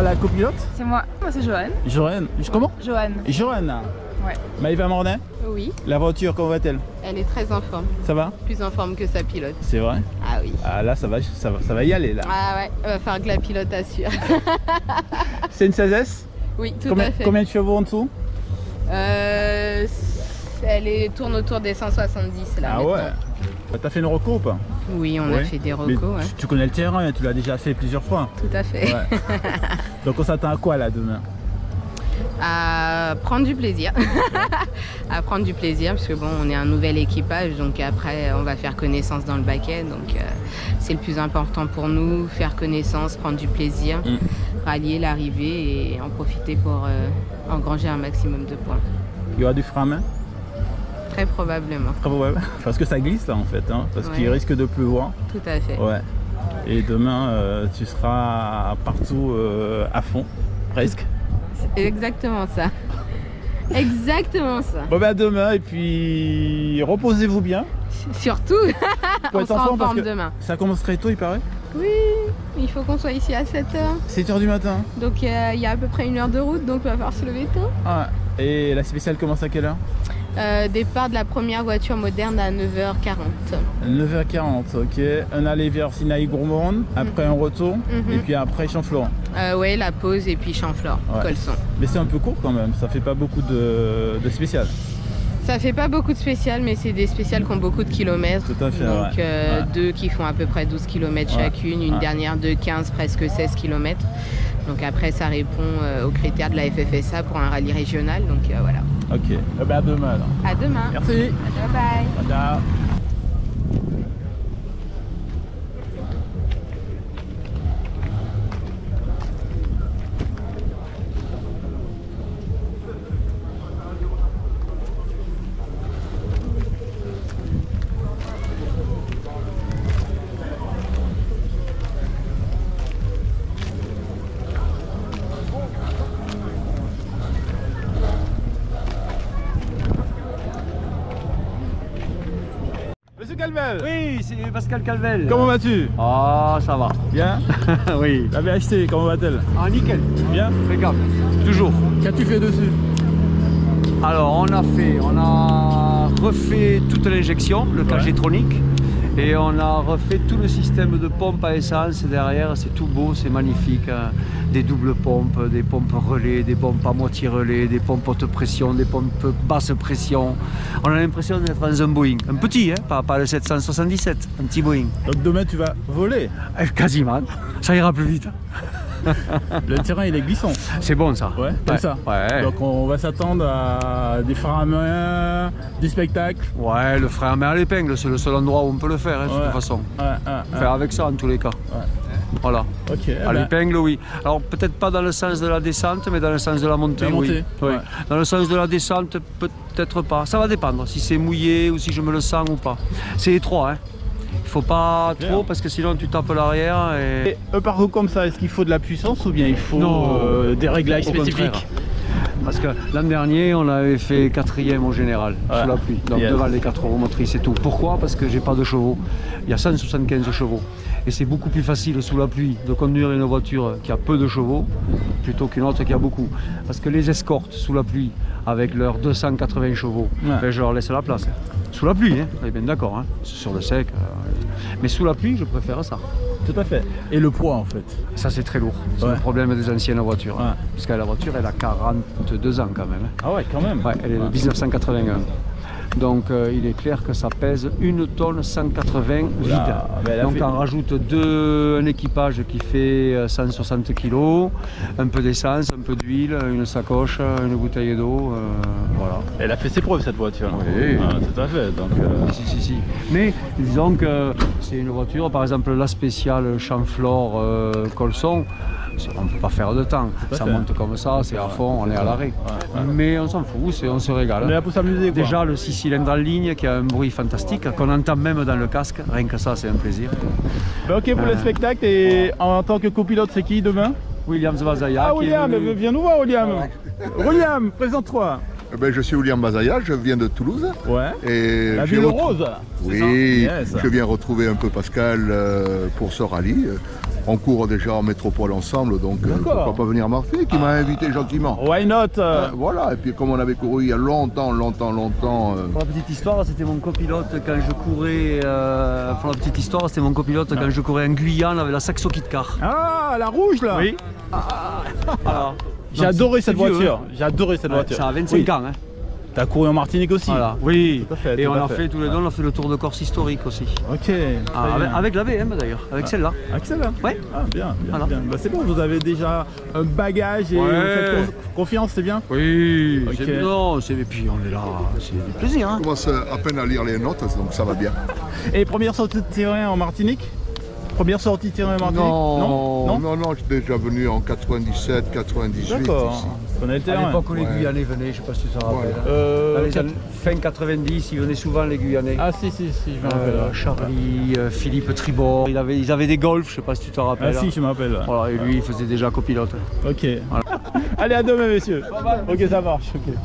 La copilote? C'est moi. Moi c'est Johan. Johan. Comment? Johan. Johan. Ouais. Maëva Mornay? Oui. La voiture, comment va-t-elle? Elle est très en forme. Ça va? Plus en forme que sa pilote. C'est vrai? Ah oui. Ah là, ça va y aller là. Ah ouais, il va falloir que la pilote assure. C'est une 16S? Oui, tout à fait. Combien de chevaux en dessous? Elle tourne autour des 170 là. Ah maintenant. ouais. T'as fait une reco ou pas? Oui, on a fait des recos. Ouais. Tu connais le terrain, tu l'as déjà fait plusieurs fois. Tout à fait. Ouais. Donc on s'attend à quoi là demain? À prendre du plaisir. À prendre du plaisir parce que bon, on est un nouvel équipage, donc après on va faire connaissance dans le baquet, donc c'est le plus important pour nous, faire connaissance, prendre du plaisir, rallier l'arrivée et en profiter pour engranger un maximum de points. Il y aura du frein à main? Très probablement. Très probablement. Parce que ça glisse là en fait, hein, parce qu'il risque de pleuvoir. Tout à fait. Ouais. Et demain tu seras partout à fond, presque. C'est exactement ça. Exactement ça. Bon ben à demain et puis reposez-vous bien. Surtout, on sera en forme demain. Ça commence très tôt il paraît? Oui, il faut qu'on soit ici à 7h. 7h du matin. Donc il y a à peu près 1 heure de route, donc il va falloir se lever tôt. Ah, et la spéciale commence à quelle heure? Départ de la première voiture moderne à 9h40. 9h40, ok. Un aller vers Sinaï-Gourmand, après un retour, et puis après Champflorent. Ouais, la pause et puis Champflorent, Colson. Mais c'est un peu court quand même, ça fait pas beaucoup de spéciales. Ça fait pas beaucoup de spéciales, mais c'est des spéciales qui ont beaucoup de kilomètres. Tout à fait, donc deux qui font à peu près 12 km chacune, une dernière de 15, presque 16 km. Donc après, ça répond aux critères de la FFSA pour un rallye régional, donc voilà. Ok, à demain alors. À demain. Merci. Bye bye. Ciao. Monsieur Calvel. Oui, c'est Pascal Calvel. Comment vas-tu? Ah, ça va. Bien. Oui. La VHT, comment va-t-elle? Ah, nickel. Bien. Impeccable. Toujours. Qu'as-tu fait dessus? Alors, on a refait toute l'injection, le K-G-tronic, et on a refait tout le système de pompe à essence derrière. C'est tout beau, c'est magnifique. Des doubles pompes, des pompes relais, des pompes à moitié relais, des pompes haute pression, des pompes basse pression. On a l'impression d'être dans un Boeing. Un petit, hein, pas le 777, un petit Boeing. Donc demain tu vas voler? Quasiment. Ça ira plus vite. Le terrain il est glissant. C'est bon ça. Ouais, comme ça. Ouais. Donc on va s'attendre à des freins à main, du spectacle. Ouais, le frein à main à l'épingle, c'est le seul endroit où on peut le faire, hein, de toute façon. Faire avec ça en tous les cas. Voilà. Ok. À l'épingle, oui. Alors peut-être pas dans le sens de la descente, mais dans le sens de la montée, oui. Dans le sens de la descente, peut-être pas. Ça va dépendre si c'est mouillé ou si je me le sens ou pas. C'est étroit, hein. Il faut pas trop parce que sinon tu tapes l'arrière. Et un parcours comme ça, est-ce qu'il faut de la puissance ou bien il faut des réglages spécifiques? Parce que l'an dernier, on avait fait 4e au général, sous la pluie, donc devant les 4 roues motrices et tout. Pourquoi? Parce que j'ai pas de chevaux. Il y a 175 chevaux. Et c'est beaucoup plus facile sous la pluie de conduire une voiture qui a peu de chevaux plutôt qu'une autre qui a beaucoup. Parce que les escortes sous la pluie, avec leurs 280 chevaux, ben, je leur laisse la place. Sous la pluie, hein, on est bien d'accord, hein. Sur le sec. Mais sous la pluie, je préfère ça. Tout à fait. Et le poids en fait? Ça c'est très lourd. C'est le problème des anciennes voitures. Parce que la voiture, elle a 42 ans quand même. Ah ouais, quand même. Ouais, elle est de 1981. Donc il est clair que ça pèse 1 tonne 180 vide. Donc on rajoute un équipage qui fait 160 kg, un peu d'essence, un peu d'huile, une sacoche, une bouteille d'eau. Voilà. Elle a fait ses preuves cette voiture. Oui. Tout à fait. Donc, si. Mais disons que c'est une voiture, par exemple la spéciale Chamflor Colson. On ne peut pas faire de temps, ça monte comme ça, c'est à fond, on est à l'arrêt. Mais on s'en fout, on se régale. On est là pour s'amuser. Déjà le 6 cylindres en ligne qui a un bruit fantastique, qu'on entend même dans le casque, rien que ça c'est un plaisir. Ben ok pour le spectacle, et en tant que copilote c'est qui demain? William Bazaya. Ah William, viens nous voir William. William, présente-toi. Ben, je suis William Bazaya, je viens de Toulouse. Ouais. Et la ville rose. Oui, je viens retrouver un peu Pascal pour ce rallye. On court déjà en métropole ensemble, donc pourquoi pas venir à Marseille, qui m'a invité gentiment. Why not? Voilà, et puis comme on avait couru il y a longtemps. Pour la petite histoire, c'était mon copilote quand je courais. Pour la petite histoire, c'était mon copilote quand je courais en Guyane avec la Saxo Kit Car. Ah, la rouge là. Oui. Voilà. J'ai adoré cette voiture. J'ai adoré cette voiture. Ça a 25 ans. Hein. T'as couru en Martinique aussi? Voilà. Oui, tout à fait, et on a fait tous les deux, on a fait le tour de Corse historique aussi. Ok. Avec la BM d'ailleurs, avec celle-là. Avec celle-là? Ouais. Ah, bien. Voilà. Bah, c'est bon, vous avez déjà un bagage et vous faites confiance, c'est bien? Oui, okay. Non, et puis on est là, c'est du plaisir. Hein. Je commence à peine à lire les notes, donc ça va bien. Et première sortie de terrain en Martinique? Première sortie de terrain en Martinique? Non, je suis déjà venu en 97, 98. D'accord. À l'époque où les Guyanais venaient, je ne sais pas si tu te rappelles. Dans les années fin 90, ils venaient souvent les Guyanais. Ah si, je me rappelle. Charlie, Philippe Tribord, ils avaient des Golf, je ne sais pas si tu te rappelles. Ah si, je me rappelle. Voilà, et lui, il faisait déjà copilote. Ok. Voilà. Allez, à demain, messieurs. Ok, ça marche. Okay.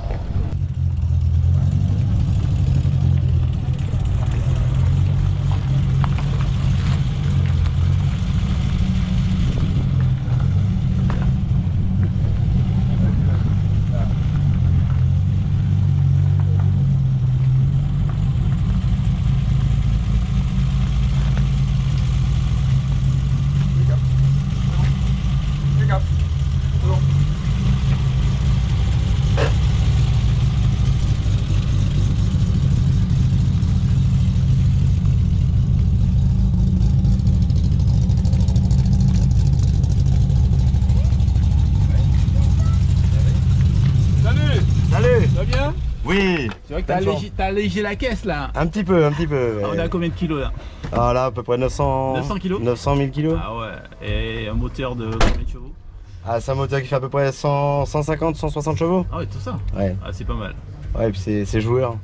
Oui. C'est vrai que t'as allégé la caisse là. Un petit peu. Ah, on est à combien de kilos là? Ah là à peu près 900 kilos. 900 000 kilos. Ah ouais. Et un moteur de combien de chevaux? Ah c'est un moteur qui fait à peu près 150, 160 chevaux. Ah ouais, tout ça. Ouais. Ah c'est pas mal. Ouais, et puis c'est joueur.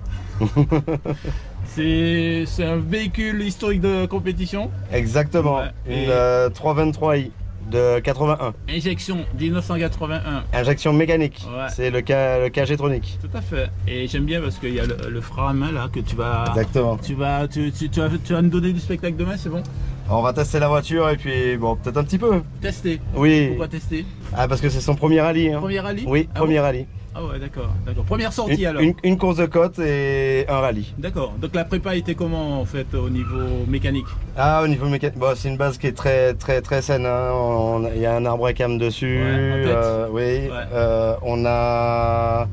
C'est un véhicule historique de compétition. Exactement. Ouais. Une 323i. De 81. Injection 1981. Injection mécanique. Ouais. C'est le K-G-tronic. Tout à fait. Et j'aime bien parce qu'il y a le frein à main là que tu vas. Exactement. Tu vas nous donner du spectacle demain, c'est bon? On va tester la voiture et puis bon, peut-être un petit peu. Tester? Oui. Pourquoi tester? Ah parce que c'est son premier rallye. Hein. Premier rallye? Oui, premier rallye. Ah ouais, d'accord. Première sortie alors? Une course de côte et un rallye. D'accord. Donc la prépa était comment en fait au niveau mécanique? Ah, au niveau mécanique, bon, c'est une base qui est très saine. Hein. Il y a un arbre à cam dessus. Ouais, oui. Ouais. On a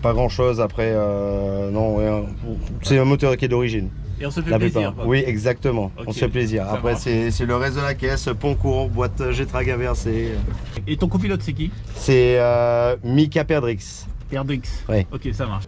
pas grand chose après. Non, ouais, c'est un moteur qui est d'origine. Et on se fait plaisir. Oui, exactement. Okay. On se fait plaisir. Après, c'est le reste de la caisse, pont court, boîte G-Trag inversée. Et ton copilote, c'est qui? C'est Mika Perdrix. Perdrix. Oui. Ok, ça marche.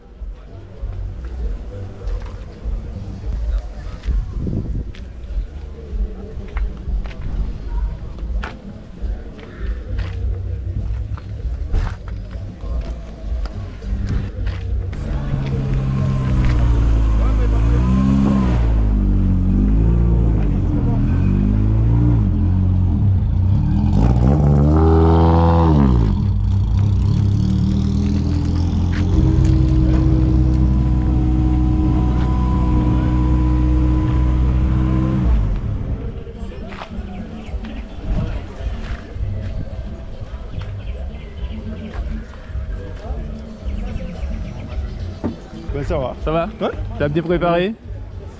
ça va. Ça va? Ouais. T'as bien préparé?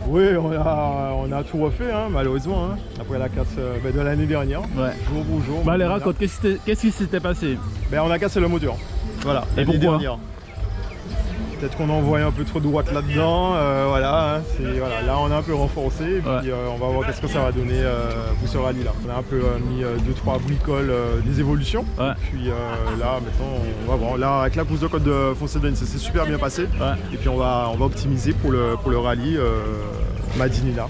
Oui, on a tout refait, hein, malheureusement, hein, après la casse de l'année dernière. Ouais. Jour pour jour. Bah allez, raconte, qu'est-ce qui s'était passé? Ben, on a cassé le moteur. Voilà, et l'année pourquoi? dernière. Peut-être qu'on a envoyé un peu trop de watts là-dedans, voilà, hein, voilà, là on a un peu renforcé, et puis on va voir qu'est-ce que ça va donner pour ce rallye là. On a un peu mis 2-3 bricoles, des évolutions, et puis là maintenant on va voir. Là avec la course de côte de Fontaine, ça s'est super bien passé, et puis on va optimiser pour le rallye Madini là.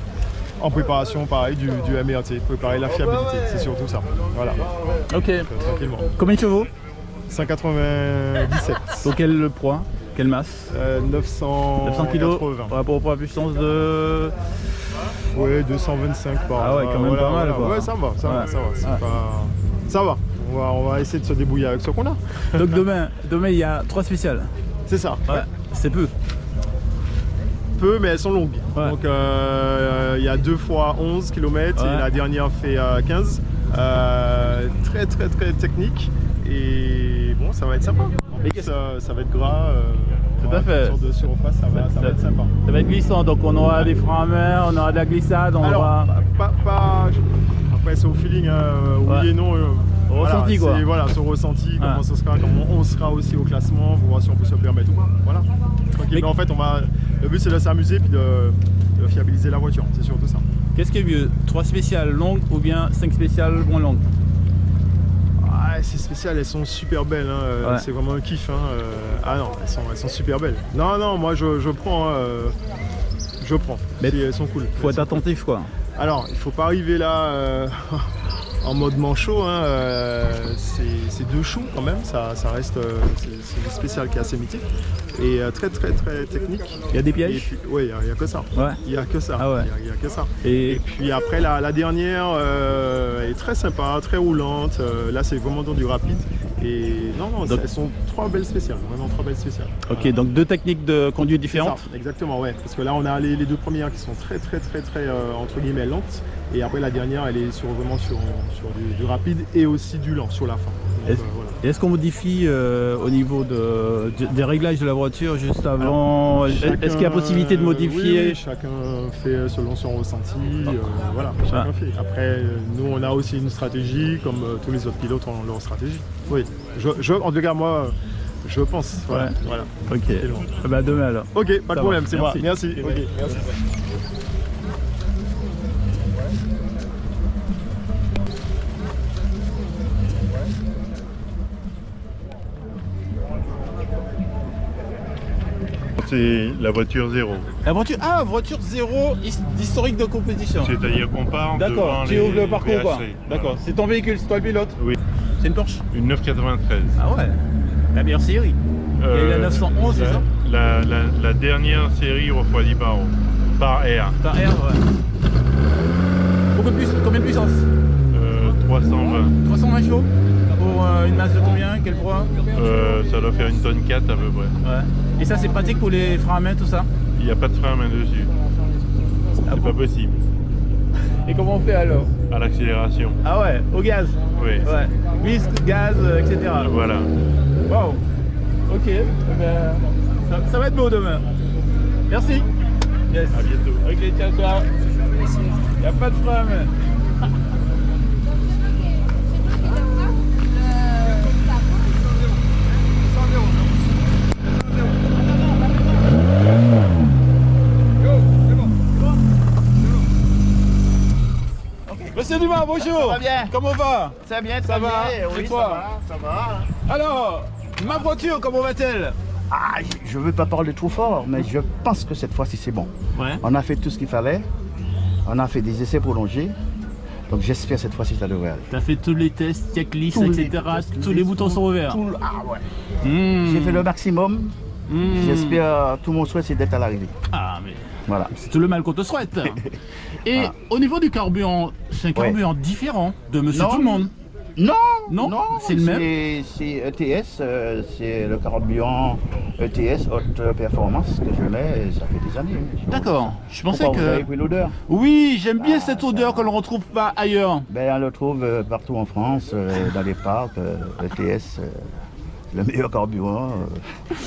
En préparation pareil du MRT, préparer la fiabilité, c'est surtout ça. Voilà. Ok. Tranquillement. Combien de chevaux? 197. Donc quel poids? Quelle masse? 900 kg par rapport à la puissance de... Ouais, 225 par... Ah ouais, quand même pas mal quoi. Ouais, ça va, ça va. Ça va. On va essayer de se débrouiller avec ce qu'on a. Donc demain il y a 3 spéciales. C'est ça. Ouais, c'est peu. Peu, mais elles sont longues. Ouais. Donc il y a 2 fois 11 km et la dernière fait 15. Très technique. Et bon, ça va être sympa. Ça va être gras. Tout à fait. Sur de surface, ça va être sympa. Ça va être glissant, donc on aura des freins à main, on aura de la glissade, Après c'est au feeling, oui et non. Au ressenti quoi. Voilà, son ressenti, comment ça sera, comment on sera aussi au classement, pour voir si on peut se permettre ou pas. Voilà. Mais en fait, le but c'est de s'amuser puis de fiabiliser la voiture, c'est surtout ça. Qu'est-ce qui est mieux, 3 spéciales longues ou bien 5 spéciales moins longues? Ces spéciales, elles sont super belles, hein. C'est vraiment un kiff. Hein. Ah non, elles sont super belles. Non, moi je prends. Je prends. Mais elles sont cool. Faut être attentif quoi. Alors, il faut pas arriver là en mode manchot. Hein. C'est 2 choux quand même. Ça reste. C'est une spéciale qui est assez mythique et très technique. Il y a des pièges? Oui, il n'y a que ça. Ouais. Il n'y a que ça. Ah ouais. Il y a que ça. Et puis après la dernière est très sympa, très roulante. Là c'est vraiment dans du rapide. Et non, donc, elles sont 3 belles spéciales, vraiment 3 belles spéciales. Ok, donc 2 techniques de conduite différentes. Ça, exactement, ouais. Parce que là on a les 2 premières qui sont très entre guillemets lentes. Et après la dernière elle est vraiment sur du rapide et aussi du lent sur la fin. Est-ce qu'on modifie au niveau des réglages de la voiture juste avant? Est-ce qu'il y a possibilité de modifier? Oui, chacun fait selon son ressenti, voilà, chacun fait. Après, nous on a aussi une stratégie, comme tous les autres pilotes ont leur stratégie. Oui, en tout cas moi, je pense. Voilà. Ok, bah demain alors. Ok, pas de problème, c'est moi. Merci. Okay, merci. C'est la voiture 0. La voiture, voiture 0 d'historique de compétition. C'est-à-dire qu'on part devant tu ouvres le parcours quoi. D'accord, voilà. c'est ton véhicule, c'est toi le pilote? Oui. C'est une Porsche? Une 993. Ah ouais, la meilleure série. Il y a eu la 911, c'est ça? La dernière série refroidie par air. Par air, ouais. Combien de puissance? 320. 320 chevaux? Pour une masse de combien? Quel poids? Ça doit faire 1,4 tonne à peu près. Ouais. Et ça c'est pratique pour les freins à main, tout ça? Il n'y a pas de frein à main dessus. C'est pas possible. Et comment on fait alors? À l'accélération. Ah ouais, au gaz? Oui. Ouais. Whisk, gaz, etc. Voilà. Waouh. Ok. Ça va être beau demain. Merci. Yes. À bientôt. Ok, ciao. Il n'y a pas de frein à main. Monsieur Dumas, bonjour. Ça va bien? Comment va? Ça va bien, ça va. Oui, et toi? Ça va. Alors, ma voiture, comment va-t-elle? Je ne veux pas parler trop fort, mais je pense que cette fois-ci c'est bon. Ouais. On a fait tout ce qu'il fallait. On a fait des essais prolongés. Donc j'espère cette fois-ci ça devrait aller. Tu as fait tous les tests, checklist, etc. Tous les boutons sont ouverts. Ah ouais. J'ai fait le maximum. J'espère, tout mon souhait c'est d'être à l'arrivée. Ah mais voilà. C'est tout le mal qu'on te souhaite. Et au niveau du carburant, c'est un carburant différent de monsieur tout le monde? Non, c'est le même. C'est ETS, c'est le carburant ETS haute performance que je mets et ça fait des années. D'accord, je pensais que... Vous avez pris l'odeur? Oui, j'aime bien cette odeur qu'on ne retrouve pas ailleurs. Ben, on le trouve partout en France, dans les parcs, ETS. le meilleur carburant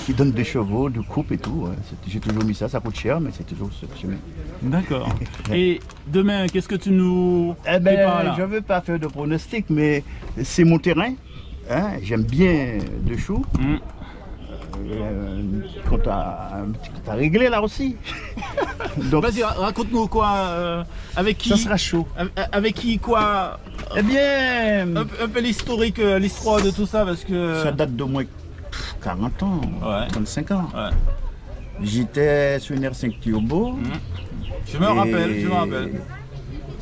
qui donne des chevaux, du couple et tout. Hein. J'ai toujours mis ça, ça coûte cher, mais c'est toujours ce que je mets. D'accord. Et demain, qu'est-ce que tu nous prépares là? Je ne veux pas faire de pronostic, mais c'est mon terrain. Hein. J'aime bien de choux. Quand tu as réglé là aussi. Vas-y, raconte-nous quoi, avec qui? Ça sera chaud. Avec qui, quoi? Eh bien... Un peu l'historique, l'histoire de tout ça, parce que... Ça date d'au moins 40 ans, 35 ans. Ouais. J'étais sur une R5 Turbo. Je me rappelle.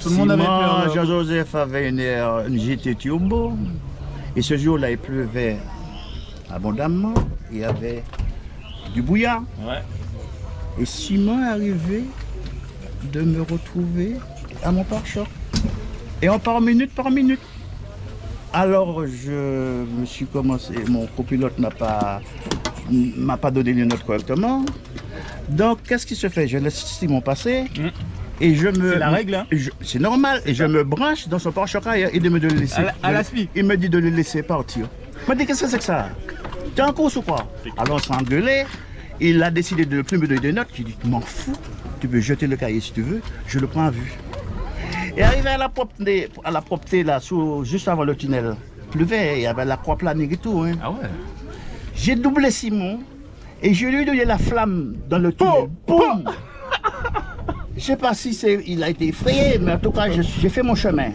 Tout le monde avait peur. Jean-Joseph avait une GT Turbo. Et ce jour-là, il pleuvait abondamment. Il y avait du bouillard. Ouais. Et Simon est arrivé de me retrouver à mon pare-choc. Et on part minute par minute. Alors je me suis commencé, mon copilote m'a pas donné les notes correctement. Donc qu'est-ce qui se fait? Je laisse Simon passer. Et je me... C'est la règle, hein? C'est normal. Et je me branche dans son pare-choc et de me le laisser. À la suite. Il me dit de le laisser partir. Il m'a dit qu'est-ce que c'est que ça? T'es en course ou quoi? Alors on s'est engueulé. Il a décidé de ne plus me donner des notes. J'ai dit, tu m'en fous. Tu peux jeter le cahier si tu veux. Je le prends à vue. Et arrivé à la propreté là, juste avant le tunnel, il pleuvait, il y avait la croix planique et tout. Hein. Ah ouais. J'ai doublé Simon et je lui ai donné la flamme dans le tunnel. Boum. Je ne sais pas si il a été effrayé, mais en tout cas, j'ai fait mon chemin.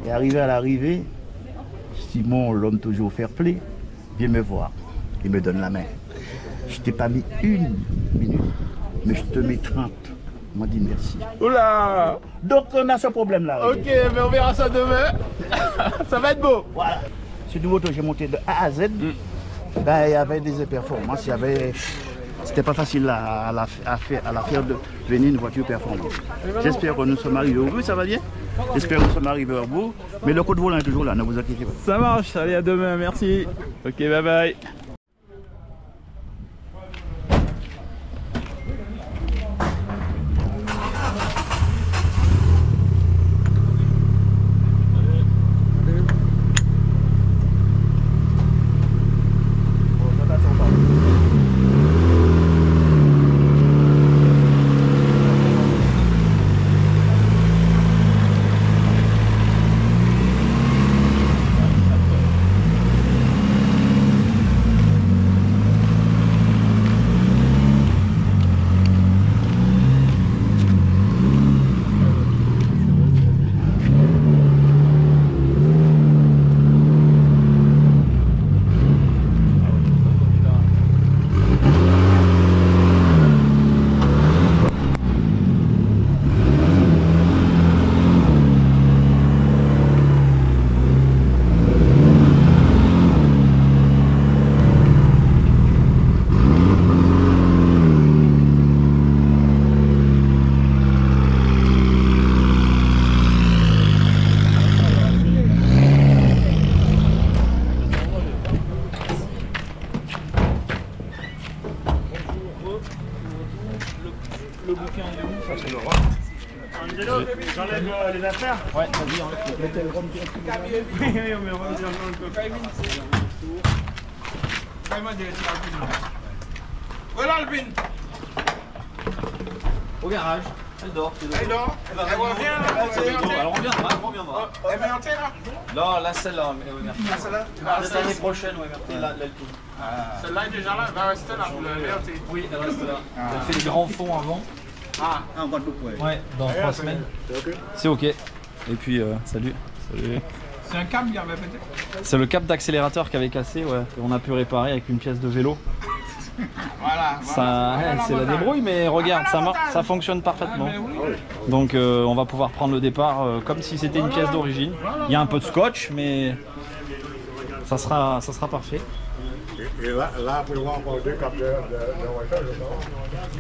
Et arrivé à l'arrivée, Simon, l'homme toujours fair-play, vient me voir. Il me donne la main. Je t'ai pas mis 1 minute, mais je te mets 30. Il m'a dit merci. Oula! Donc on a ce problème-là. Ok, mais on verra ça demain. Ça va être beau. Voilà. Sur une moto, j'ai monté de A à Z. Ben, il y avait des performances. C'était pas facile à la faire de venir une voiture performante. J'espère que nous sommes arrivés au bout, ça va bien? J'espère que nous sommes arrivés au bout. Mais le coup de volant est toujours là, ne vous inquiétez pas. Ça marche, allez à demain, merci. Ok, bye bye. Le bouquin il est où? Ça c'est le rhum. Angelo, j'enlève les affaires. Ouais, vas-y, enlève. Mettez le rhum direct. Oui, mais on va dire un peu. Où est l'Alpine? Au garage. Elle dort. Elle dort? Elle revient. Elle reviendra. Elle vient entière là? Non, là celle-là. Ah, celle-là? L'année prochaine, ouais, l'Alpine. Celle-là est déjà là, elle va rester là pour le LT. Oui, elle reste là. Elle fait des grands fonds avant. Ah, en Guadeloupe, ouais. Ouais, dans 3 semaines. C'est ok. Et puis, salut. C'est un câble qui avait pété? C'est le câble d'accélérateur qui avait cassé, ouais. Et on a pu réparer avec une pièce de vélo. Voilà. C'est la débrouille, mais regarde, ça fonctionne parfaitement. Donc on va pouvoir prendre le départ comme si c'était une pièce d'origine. Il y a un peu de scotch, mais ça sera parfait. Et là, après, on va encore 2 capteurs de Wi-Fi, je crois.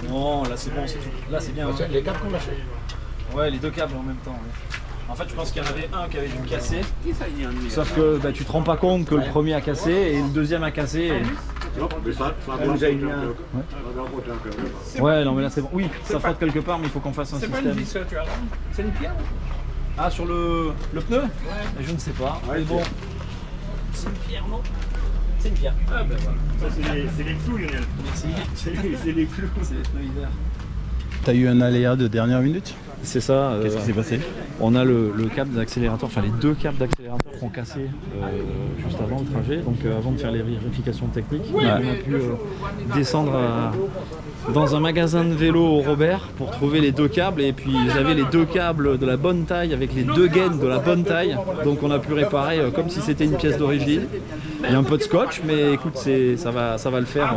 Non, là c'est bon, c'est tout. Là c'est bien. Les câbles qu'on lâchait. Ouais, les 2 câbles en même temps. Ouais. En fait, je pense qu'il y en avait un qui avait dû casser. Sauf que bah, tu te rends pas compte que le premier a cassé et le deuxième a cassé. Non, mais ça déjà une... Ouais, non, mais là c'est bon. Oui, ça frotte quelque part, mais il faut qu'on fasse un système. C'est pas une vis, tu as là. C'est une pierre. Ah, sur le pneu? Ouais. Je ne sais pas. Ouais, mais bon. C'est une pierre, non? C'est une pierre. Ah ben voilà. Ça c'est les clous, Lionel. Merci. C'est les clous. C'est les pneus hiver. T'as eu un aléa de dernière minute? C'est ça. Qu'est-ce qui s'est passé? On a le câble d'accélérateur, enfin les deux câbles d'accélérateur qui ont cassé juste avant le trajet. Donc avant de faire les vérifications techniques, on a pu descendre dans un magasin de vélo au Robert pour trouver les deux câbles. Et puis ils avaient les deux câbles de la bonne taille avec les deux gaines de la bonne taille. Donc on a pu réparer comme si c'était une pièce d'origine. Il y a un peu de scotch, mais écoute, ça va le faire.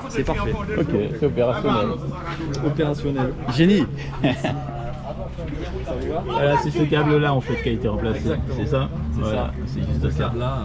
C'est parfait. Ok, c'est opérationnel. Opérationnel. Génie. Voilà, c'est ce câble là en fait qui a été remplacé. C'est ça? C'est voilà. ça. C'est juste ça. Câble là.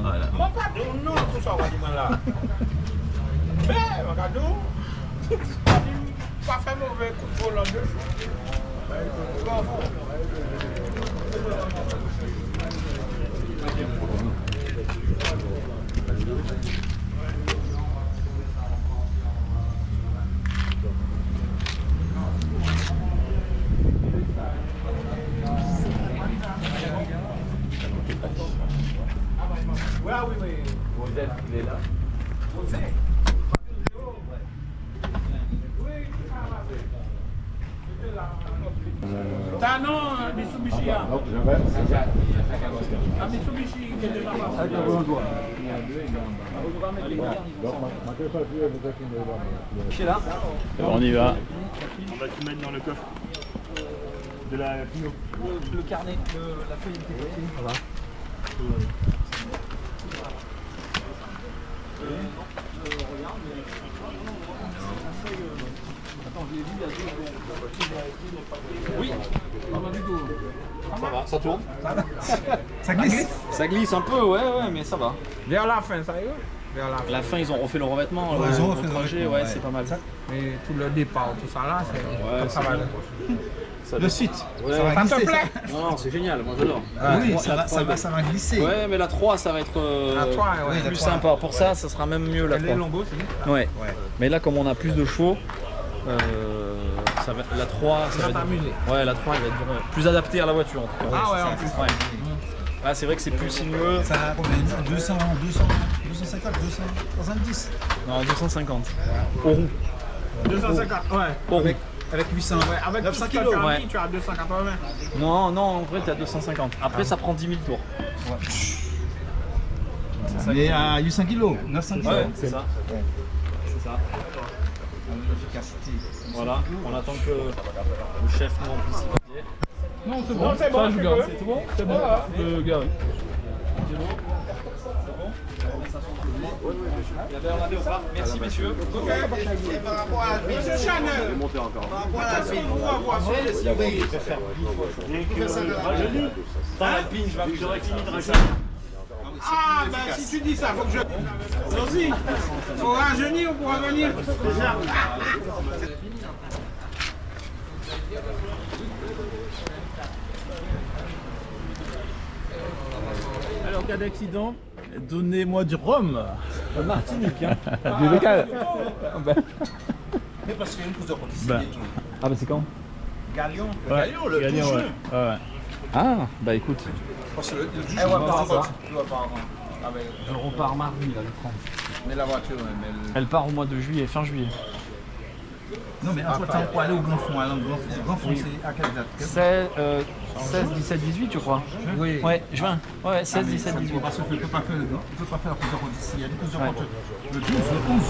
Voilà. Il est là. T'as non, Mitsubishi. Mitsubishi qui est déjà là. On y va. On va tout mettre dans le coffre de la Pinot. Le carnet, la feuille était passée. Voilà. Oui, ça va, ça tourne. Ça glisse. Ça glisse un peu, ouais, mais ça va. Vers la fin, ça y est. Vers la fin. La fin, ils ont refait le revêtement. Ils ont refait le trajet, ouais, c'est pas mal. Et tout le départ, tout ça là, c'est ça va. Le site, ouais, ça te plaît? Non, c'est génial, moi j'adore. Oui, ça va glisser. Ouais, mais la 3, ça va être plus sympa. Pour ça sera même mieux la 3. Les lambeaux, c'est ouais. Mais là, comme on a plus de chevaux, ça va, la 3, ça va être... Ouais, la 3, elle va être plus adaptée à la voiture en tout cas. Ah ouais, en plus. Ouais. Ah, c'est vrai que c'est plus sinueux. Ça a combien? 250, 270? Non, 250. Au roue. 250, ouais. Au roue. Avec 800, ouais, avec 900 kg, kg, tu as 280. Non, en vrai, tu as 250. Après, ça prend 10 000 tours. Ouais. Mais à 800 kg, 900 kg. Ouais, c'est ça. C'est ça. L'efficacité. Voilà, on attend que le chef nous remplisse le papier. Non, c'est bon, c'est bon. Ça, je garde. C'est bon? C'est bon? Je garde. C'est bon? Il y avait un au parc. Merci messieurs. Et par rapport à Monsieur Chanel, par rapport à la fille, on va voir. Dans l'Alpine, j'aurais fini de racheter. Ah, ben si tu dis ça, faut que je. Aussi, faut rajeunir, on pourra venir. Alors, en cas d'accident, donnez-moi du rhum. Martinique, hein. Du local. Mais parce qu'il y a une course de rôtisserie. Ah, bah c'est quand? Galion. Galion, le Galion, ouais. Ouais. Ah, bah écoute. Elle repart mardi, là, le 30. Mais la voiture, Elle part au mois de juillet, fin juillet. Non, mais entre-temps, pour aller au Grand Fond, Grand Fond, c'est à quelle date? 16, 17, 18, je crois. Oui. Ouais, juin. Ouais, 16, 17, 18. Parce qu'il ne peut pas faire la course de rôtisserie. Il y a des courses de rôtisserie. Le 12, le 11.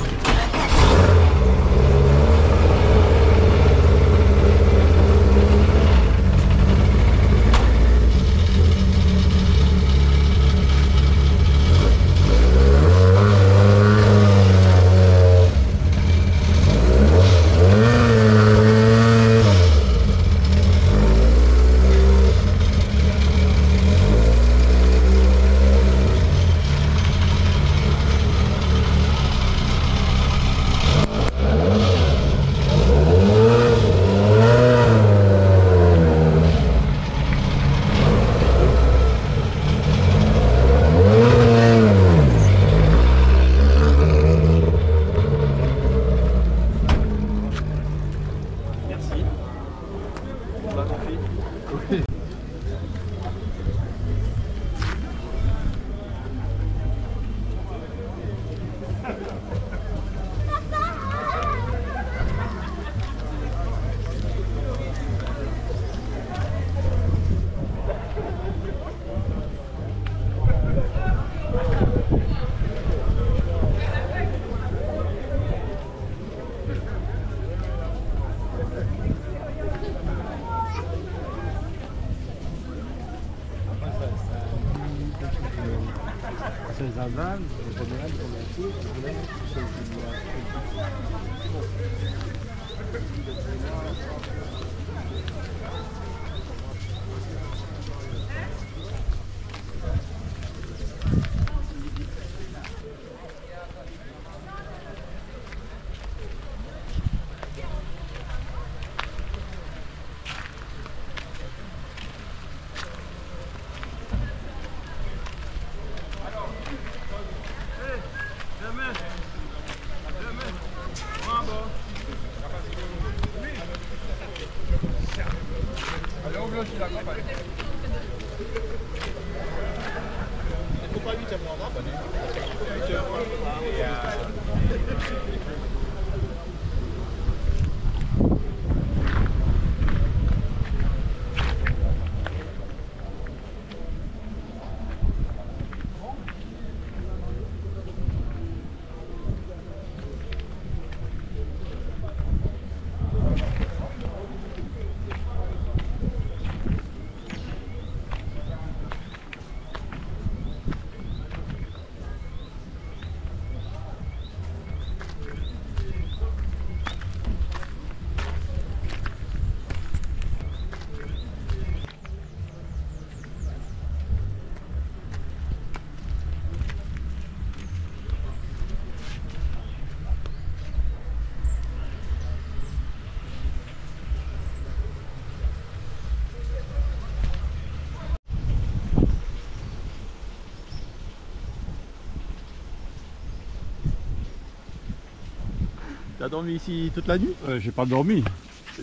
T'as dormi ici toute la nuit? J'ai pas dormi.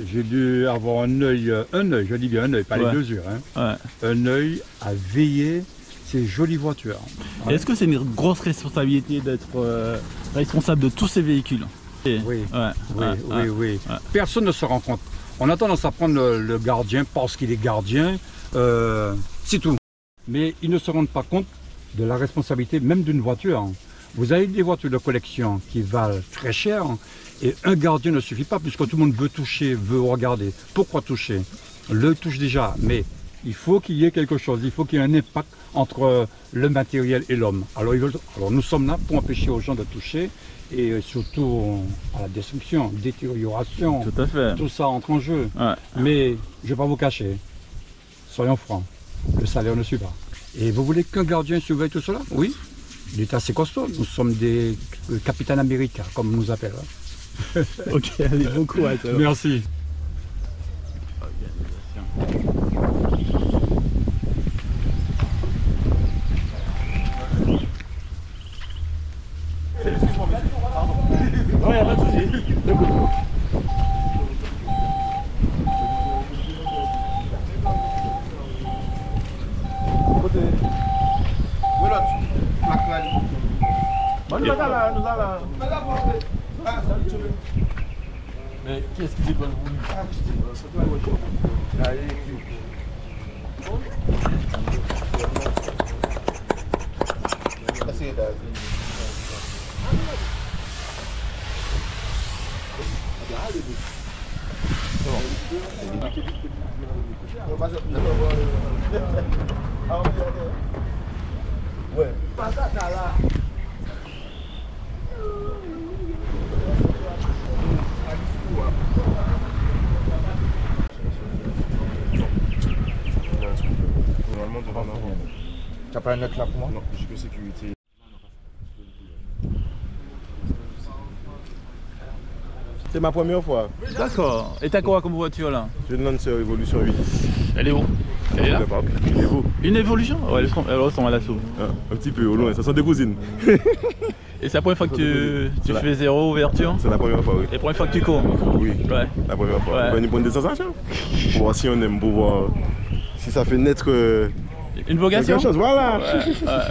J'ai dû avoir un œil, je dis bien un œil, pas les 2 yeux. Hein. Un œil à veiller ces jolies voitures. Est-ce que c'est une grosse responsabilité d'être responsable de tous ces véhicules? Oui, oui. Personne ne se rend compte. On a tendance à prendre le gardien parce qu'il est gardien, c'est tout. Mais ils ne se rendent pas compte de la responsabilité même d'une voiture. Vous avez des voitures de collection qui valent très cher et un gardien ne suffit pas puisque tout le monde veut toucher, veut regarder. Pourquoi toucher? L'œil touche déjà, mais il faut qu'il y ait quelque chose, il faut qu'il y ait un impact entre le matériel et l'homme. Alors nous sommes là pour empêcher aux gens de toucher et surtout à la destruction, détérioration. Tout à fait. Tout ça entre en jeu. Ouais. Mais je ne vais pas vous cacher, soyons francs, le salaire ne suit pas. Et vous voulez qu'un gardien surveille tout cela? Oui. Il est assez costaud, nous sommes des capitaines américains, comme on nous appelle. Ok, allez, bon courage. Merci. Ouais, pas de soucis. Mais qu'est-ce qui s'est pas voulu? Ouais. T'as pas un autre là pour moi? Non, j'ai que sécurité. C'est ma première fois. D'accord. Et t'as quoi comme voiture là? J'ai une Lancer Evolution 8. Elle est où? Elle est là? Elle est où? Une Evolution? Ouais, elle ressemble à l'assaut. Un petit peu au loin, ça sent des cousines. Et c'est la première fois que tu fais 0 ouverture? C'est la première fois, oui. Et la première fois que tu cours? Oui, ouais. La première fois. Ouais. Une bonne sensation. Pour voir si on aime, pour voir si ça fait naître une vocation. Quelque chose, voilà.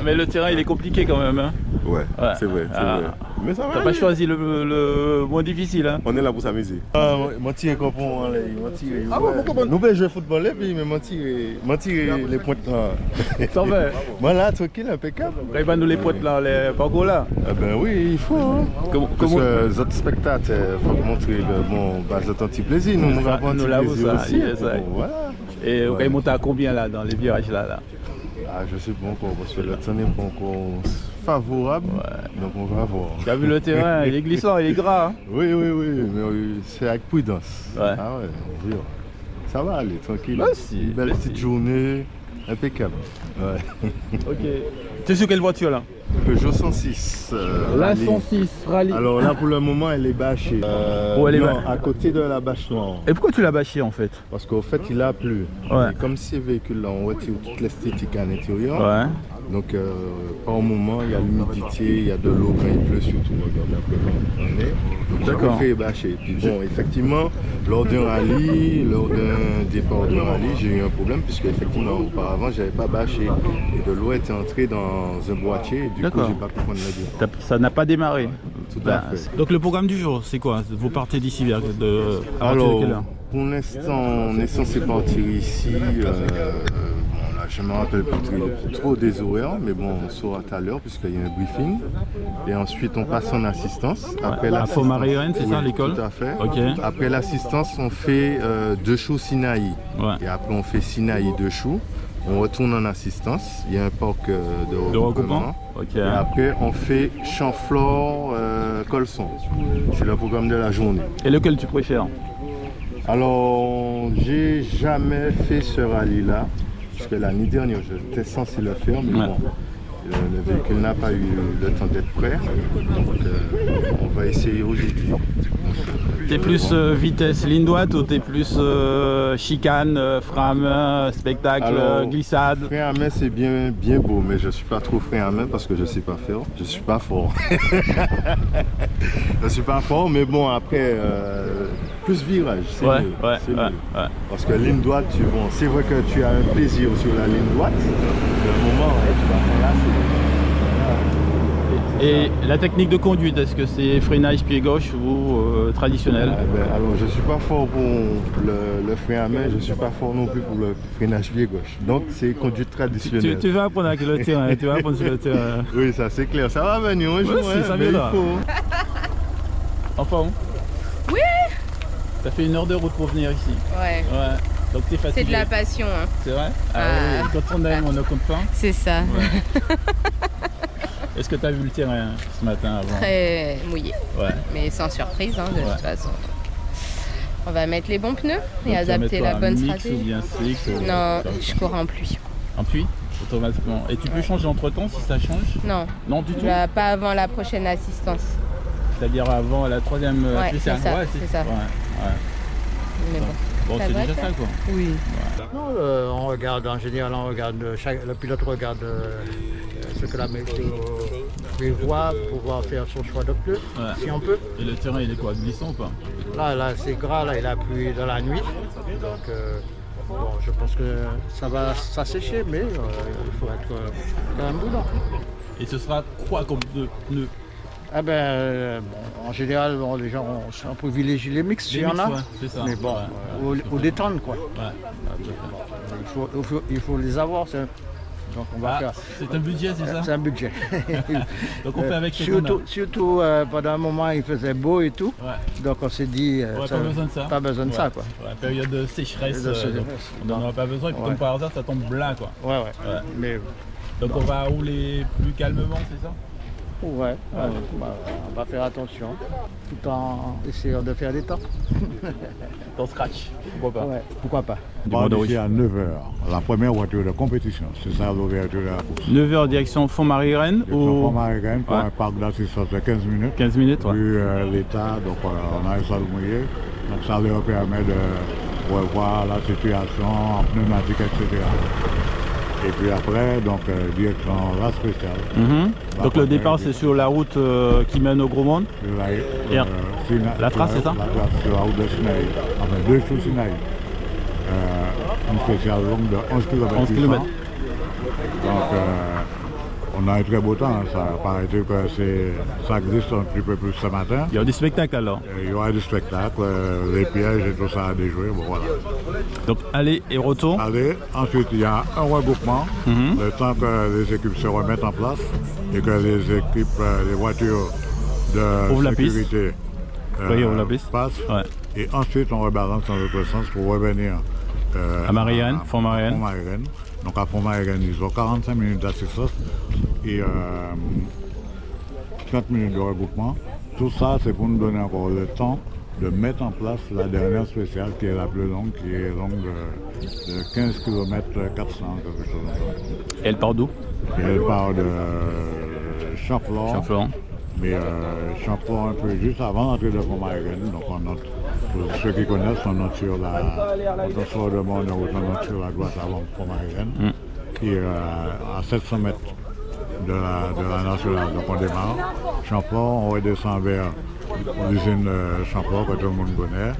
Mais le terrain il est compliqué quand même. Hein. Ouais. C'est vrai, c'est vrai. Mais ça va. T'as pas choisi le moins difficile. Hein. On est là pour s'amuser. Mentir comme on mentir. Nous pouvons jouer au football et puis mentir les pointes là. Ça va. Voilà, tranquille, impeccable. Il va nous les pointes là, les parcours là. Ah ben oui, il faut. Hein. Parce que les autres spectateurs, il faut montrer un petit plaisir. Nous avons un petit plaisir aussi. Voilà. Et vous montez à combien là dans les virages là? Ah, je sais pas encore, parce que le temps n'est pas encore favorable, donc on va voir. Tu as vu le terrain, il est glissant, il est gras. Hein? Oui, mais c'est avec prudence. Ah ouais, ça va aller, tranquille. Une belle petite journée, impeccable. Ok. Tu es sur quelle voiture là? Peugeot 106. La 106 Rallye. Alors là pour le moment elle est bâchée. À côté de la bâche noire. Et pourquoi tu l'as bâchée en fait? Parce qu'au fait il a plu. Et comme ces véhicules là on retire toute l'esthétique à l'intérieur. Donc par moment il y a l'humidité, il y a de l'eau quand il pleut surtout. Regarde un peu quand on est. Donc j'ai fait bâcher. Puis bon effectivement lors d'un rallye, lors d'un départ de rallye, j'ai eu un problème puisque effectivement auparavant j'avais pas bâché et de l'eau était entrée dans un boîtier et du coup j'ai pas pu prendre la vie. Ça n'a pas démarré. Tout à fait. Donc le programme du jour c'est quoi? Vous partez d'ici vers alors, de quelle heure? Pour l'instant on est censé partir ici. Je ne me rappelle plus trop des horaires, mais bon, on saura tout à l'heure puisqu'il y a un briefing. Et ensuite, on passe en assistance. Après à Font-Marie-Rennes, c'est ça l'école? Tout à fait. Après l'assistance, on fait Dechaux Sinaï. Et après, on fait Sinaï Dechaux. On retourne en assistance. Il y a un parc de regroupement. Et après, on fait Champflore Colson. C'est le programme de la journée. Et lequel tu préfères? Alors, j'ai jamais fait ce rallye-là. Parce que l'année dernière, j'étais censé le faire, mais bon, le véhicule n'a pas eu le temps d'être prêt. Donc, on va essayer aujourd'hui. T'es plus vitesse ligne droite ou t'es plus chicane, frein à main, spectacle, alors, glissade? Frein à main c'est bien beau, mais je ne suis pas trop frein à main parce que je ne sais pas faire. Je ne suis pas fort. Je ne suis pas fort, mais bon après, plus virage, c'est mieux. Parce que ligne droite, bon, c'est vrai que tu as un plaisir sur la ligne droite, mais au moment tu vas faire là, Et la technique de conduite, est-ce que c'est freinage pied gauche ou traditionnel? Alors je ne suis pas fort pour le frein à main, je ne suis pas fort non plus pour le freinage pied gauche. Donc c'est conduite traditionnelle. Tu vas apprendre avec le terrain, tu vas apprendre sur le terrain. Oui, ça c'est clair, ça va venir un jour, ça mais il faut. Enfin. Oui. Ça fait 1 heure de route pour venir ici. Ouais. Donc t'es fatigué. C'est de la passion. Hein. C'est vrai? Oui, quand on aime, on ne compte pas. C'est ça. Est-ce que tu as vu le terrain ce matin avant? Très mouillé, mais sans surprise de toute façon. On va mettre les bons pneus et adapter la bonne stratégie. Ou bien slick, non, je cours en pluie. En pluie? Automatiquement. Et tu peux changer entre temps si ça change? Non. Non du tout? Pas avant la prochaine assistance. C'est-à-dire avant la 3e c'est ça. Mais bon, c'est déjà ça quoi. Oui. Non, on regarde en général, le pilote regarde ce que la météo prévoit pour pouvoir faire son choix de pneus, si on peut. Et le terrain il est quoi, glissant ou pas? Là c'est gras, là il a plu dans la nuit, donc bon, je pense que ça va s'assécher, mais il faut être quand même prudent. Et ce sera quoi comme pneus? En général, les gens on privilégie les mix, s'il y en a, ça. Mais bon, au détendre quoi. Il faut les avoir. Donc on va faire. C'est un budget, c'est ça? C'est un budget. Donc on fait avec surtout pendant un moment il faisait beau et tout. Donc on s'est dit pas besoin de ça. Pas besoin de ça quoi. Période de sécheresse, on n'en a pas besoin et puis comme par hasard ça tombe blanc quoi. Mais donc on va rouler plus calmement, c'est ça? On va faire attention tout en essayant de faire des temps. Ton scratch, pourquoi pas? Pourquoi pas. Ici à 9h, la première voiture de compétition, c'est ça l'ouverture de la course. 9h direction Font-Marie-Rennes ou Font-Marie-Rennes pour un parc d'assistance de 15 minutes. 15 minutes, Vu l'état, donc on a un sol mouillé, donc ça leur permet de revoir la situation en pneumatique, etc. Et puis après, donc direction la spéciale. Donc le départ c'est sur la route qui mène au Gros Monde. La trace c'est ça? La trace sur la route de Sinaï, enfin Dechaux Sinaï. Une spéciale longue de 11 km. 11 km. Donc on a un très beau temps, ça paraît que ça glisse un petit peu plus ce matin. Il y a du spectacle alors? Il y aura du spectacle, les pièges et tout ça à déjouer, bon voilà. Donc aller et retour? Aller, ensuite il y a un regroupement, le temps que les équipes se remettent en place et que les équipes, les voitures de sécurité passent. Et ensuite on rebalance dans l'autre sens pour revenir à Marie-Rennes, Font-Marie-Rennes. Donc à Font-Marie-Rennes, ils ont 45 minutes d'assistance et 30 minutes de regroupement. Tout ça, c'est pour nous donner encore le temps de mettre en place la dernière spéciale qui est la plus longue, qui est longue de 15 km 400, quelque chose comme ça. Et elle part d'où? Elle part de Champlon. Mais Champlon un peu juste avant l'entrée de Font-Maëren. Donc on note, pour ceux qui connaissent, on note sur on sort de Mont-Route, on note sur la droite avant Font-Maëren. Et à 700 mètres de la nationale, donc on démarre. Champlon, on redescend vers l'usine Champlon que tout le monde connaît.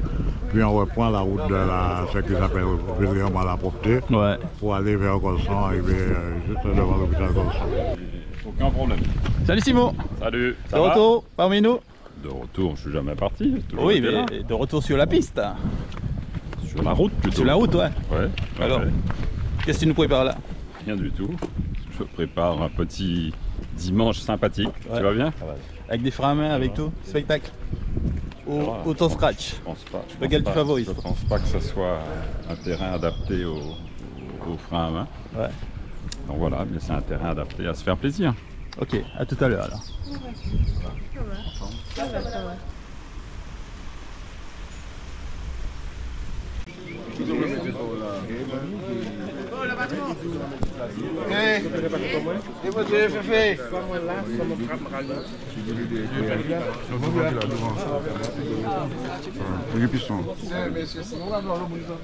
Puis on reprend la route de ce qu'ils appellent Villiers à la Portée pour aller vers Colson, arriver juste devant l'hôpital Colson. Aucun problème. Salut Simon. Salut. De retour parmi nous. De retour, je suis jamais parti. Oui, mais de retour sur la piste. Sur la route plutôt. Sur la route, ouais. Alors, ouais. qu'est-ce que tu nous prépares là? Rien du tout. Je prépare un petit dimanche sympathique. Tu vas bien? Avec des freins à main, avec tout? Spectacle? Ou ton scratch? Je pense pas. Lequel tu favorises? Je pense pas que ce soit un terrain adapté aux freins à main. Ouais. Donc voilà, mais c'est un terrain adapté à se faire plaisir. Ok, à tout à l'heure alors.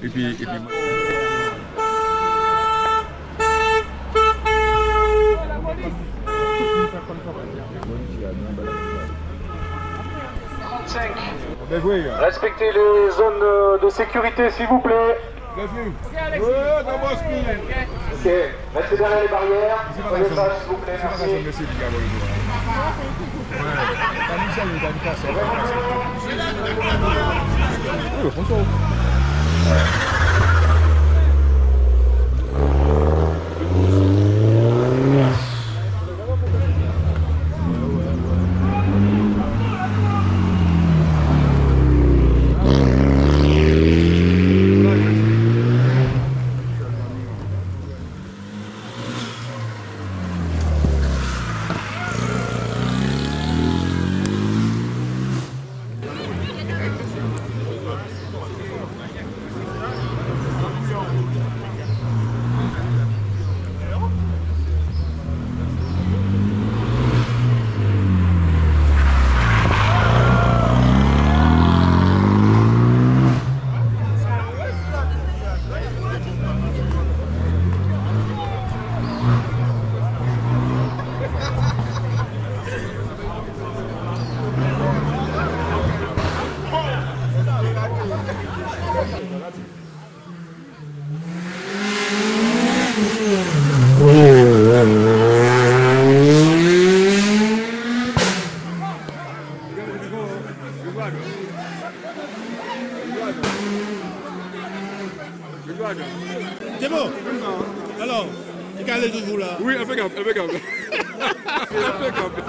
Et puis Respectez les zones de sécurité, s'il vous plaît. Ok, restez derrière les barrières. Prenez ça, s'il vous plaît. Merci. C'est bon? Alors, tu calmes toujours là? Oui, impeccable, impeccable. Impeccable.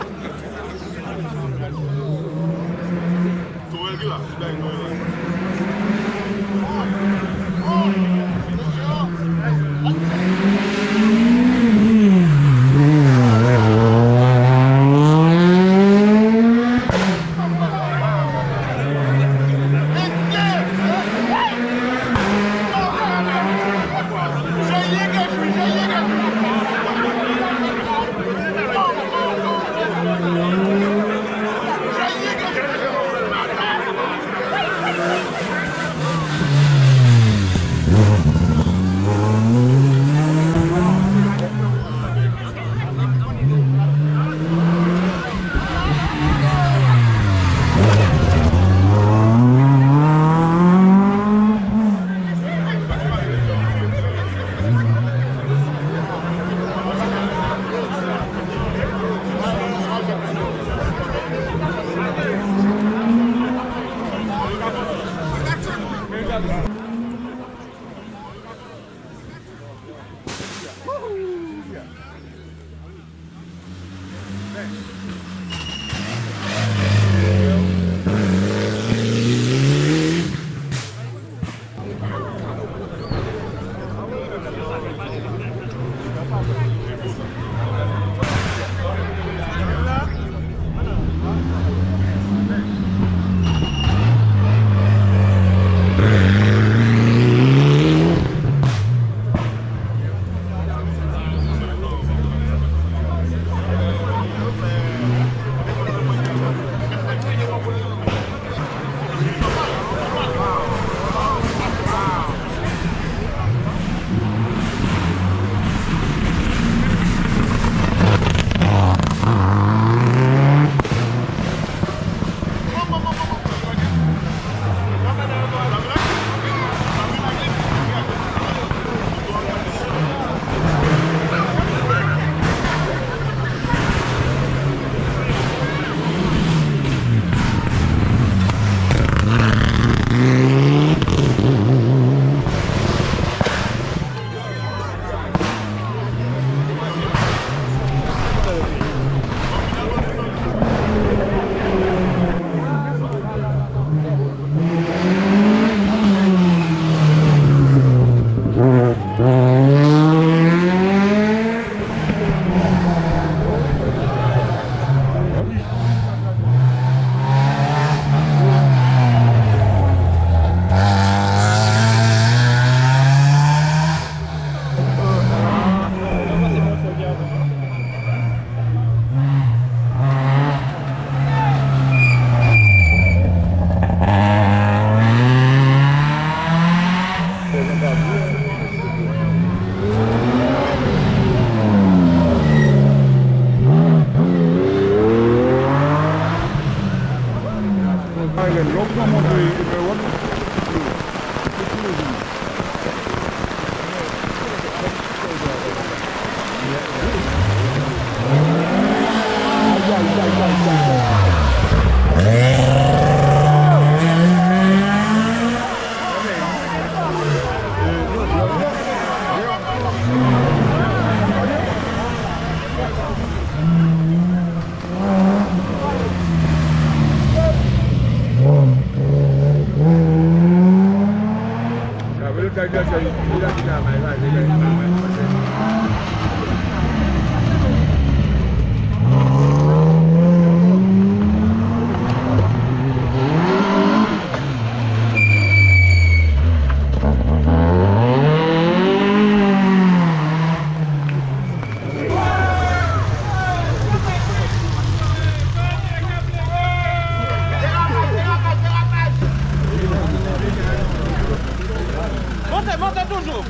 Montez toujours.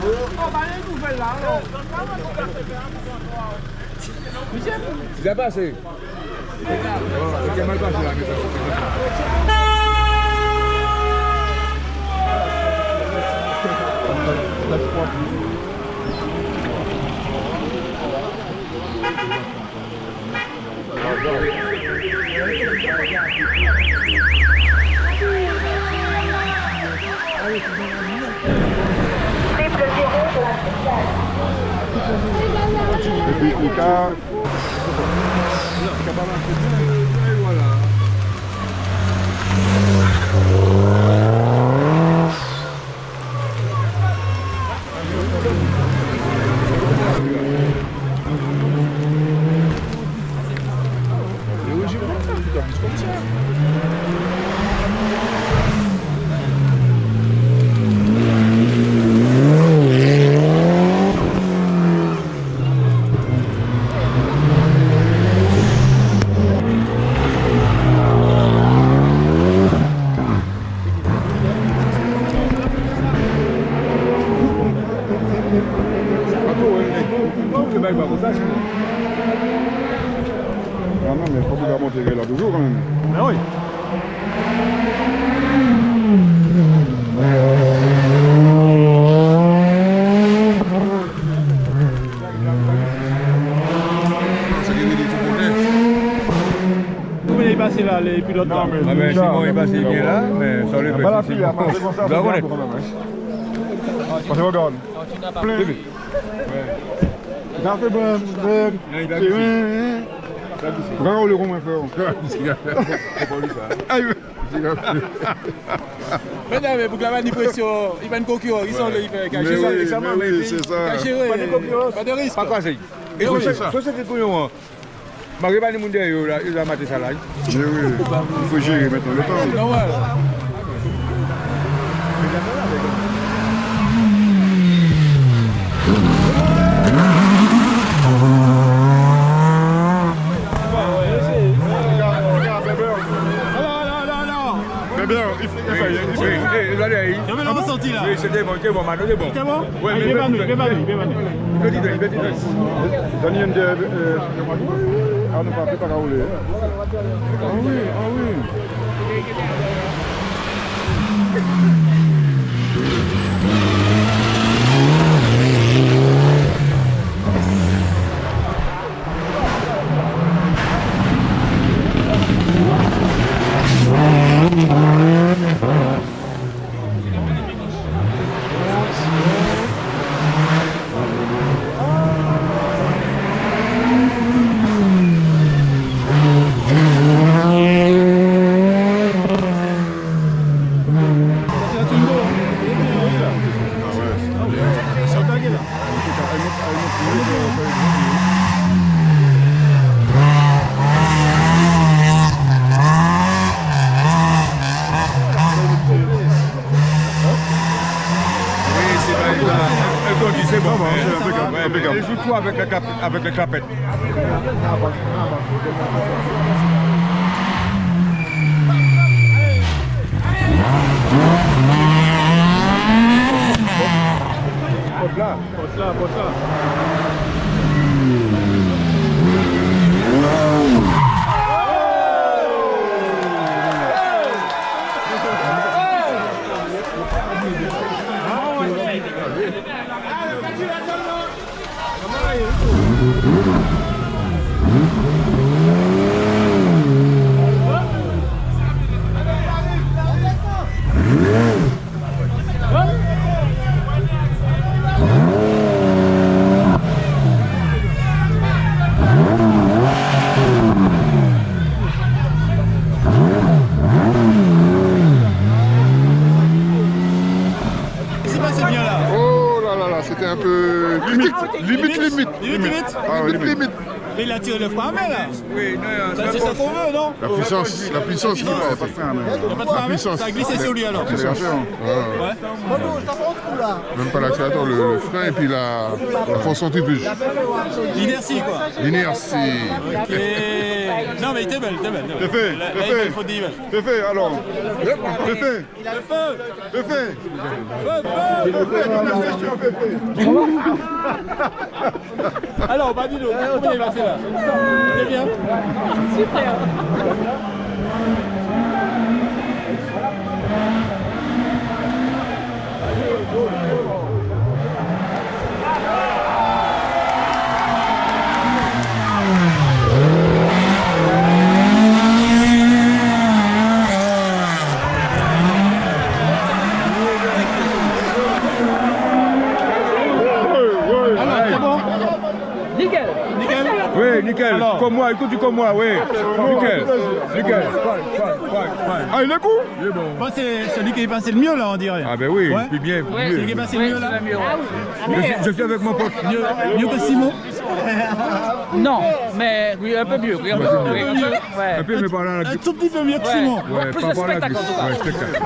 Oh, bah, il y a une nouvelle là. C'est bien passé. C'est mal passé là, Les pilotes là. Ah mais Simon il passe bien là, mais ça lui fait. Voilà, puis après, c'est pour ça. Là, on est. Parce que regarde. Plein. Ça fait bon. Regarde le rond, mon frère. Mais pour que la manipulation, il va une concurrence, ils sont là, il fait cacher ça. Oui, c'est ça. Cacher, pas de risque. Pas quoi c'est. Et oui, ça c'est couillon. Je ne sais pas si il a maté ça là. Oui, il faut gérer maintenant le temps. C'est bien, il fait sorti là. Oui, c'était bon, Mano, c'est bon. C'est bon? Oui, il est venu. Il on ne peut pas rouler. Ah oui, ah oui. C'est bon, impeccable. Et joue-toi avec les clapettes. là. Poste là, poste là. C'était un peu critique, limite. Ah, limite. Mais il a tiré le frein à main là. Oui, non, c'est ça qu'on veut, non? La puissance qui va. Il n'y a pas de frein à main. Ça a glissé sur lui alors. Ouais. Même pas l'accélérateur, le frein et puis la force centrifuge. L'inertie quoi. L'inertie. Ok. Non mais t'es belle. T'es fait, alors. T'es fait. Alors, bah dis-nous, comment il va faire là? C'est bien? Super. Oui, nickel. Alors. Comme moi, écoute comme moi, oui. Nickel. Ah, il est cool. Il est bon. Moi, c'est celui qui est passé le mieux là, on dirait. Ah ben oui, ouais. Puis bien. Ouais, celui qui est passé le mieux là. Je suis avec mon pote. Mieux que Simon? Non, mais oui, un peu mieux. Oui, un peu mieux. Ouais. Un peu, mais pas là. Un tout petit peu mieux que Simon. Ouais, plus de spectacle en tout cas. Ouais, spectacle.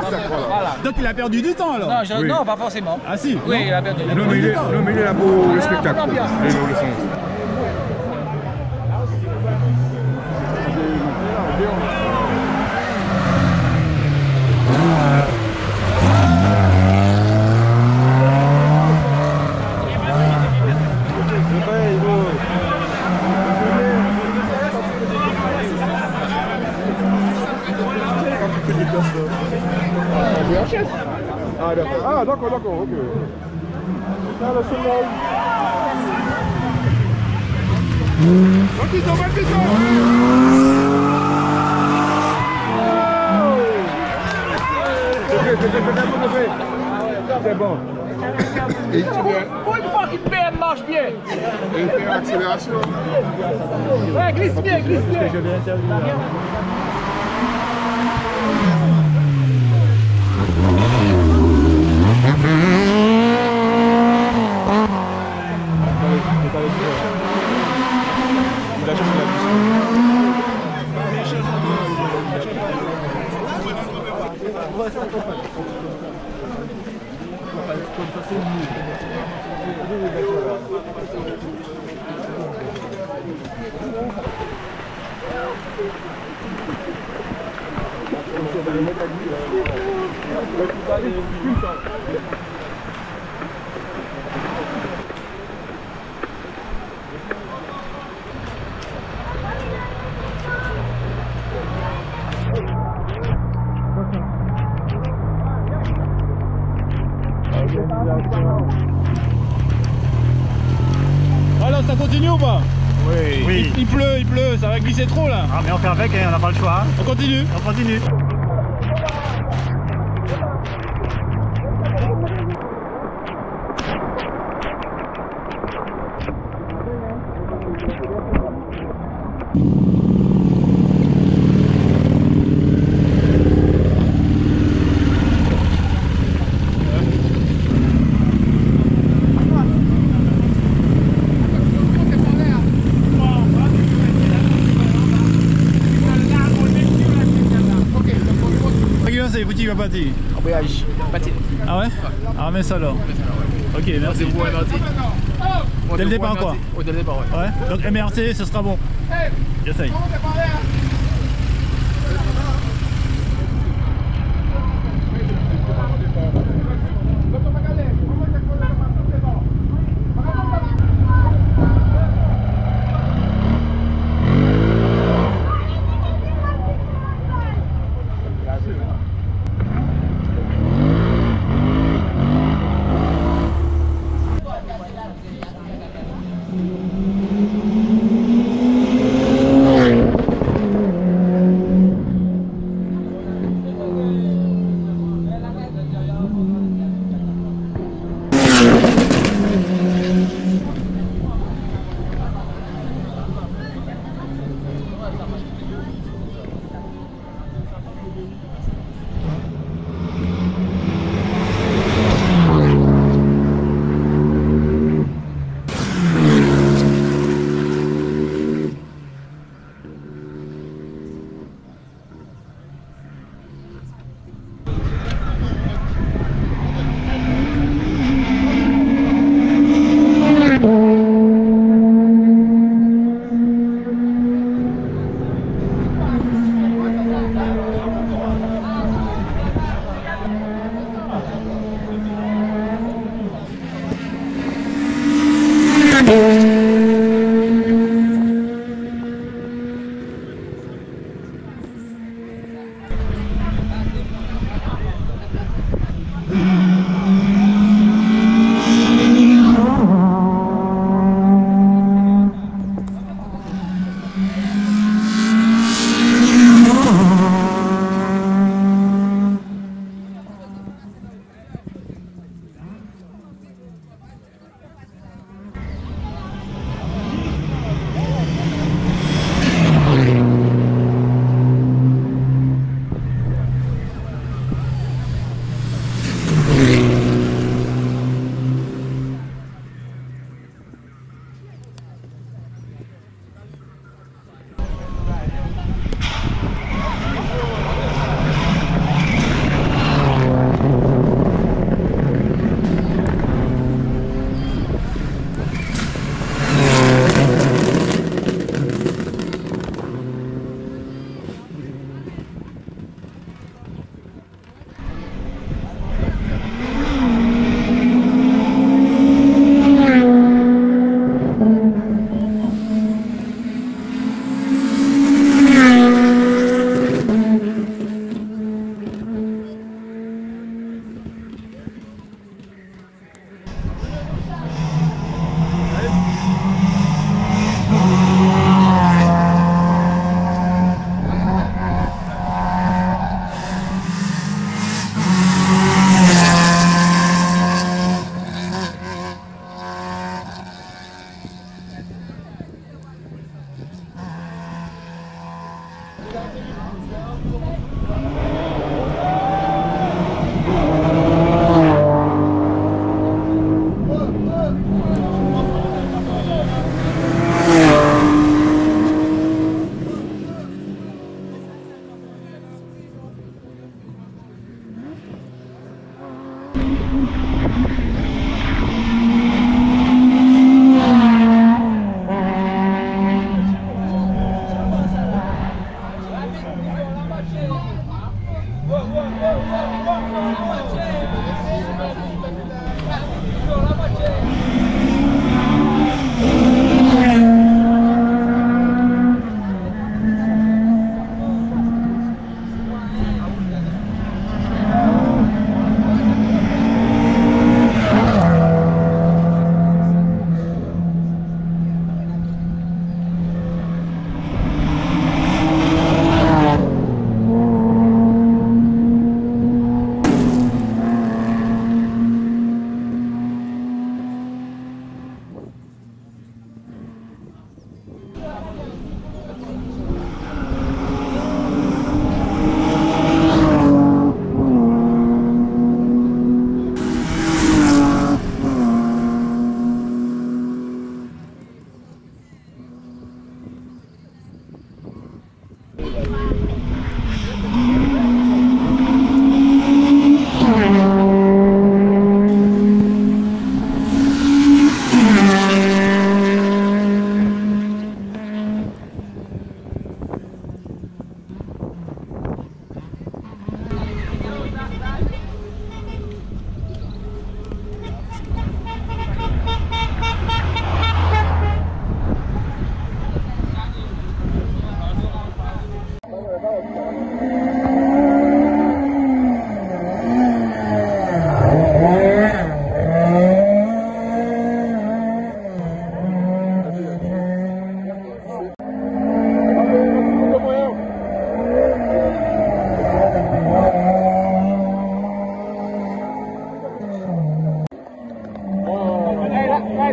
Voilà. Donc il a perdu du temps alors? Non, pas forcément. Ah si? Oui, il a perdu du temps. Non, mais il est là pour le spectacle. Ah d'accord, ok. C'est bon. Pour une fois qu'il PM marche bien. Et faire l'accélération. Ouais, glisse bien. Alors ça continue ou pas? Oui. Il pleut, ça va glisser trop là. Ah mais on fait avec, hein, on n'a pas le choix. On continue. C'est Fouti qui va partir. Ah ouais? Ah mais ça alors. Ok, merci. Dès le départ quoi? Dès le départ, ouais. Donc MRT, ce sera bon. J'essaye.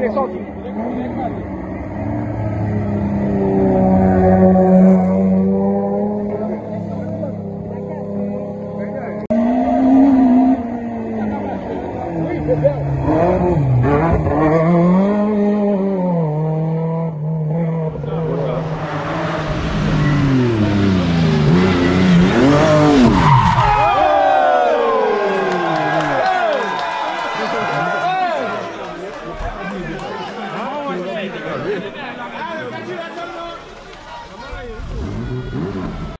elle est sortie.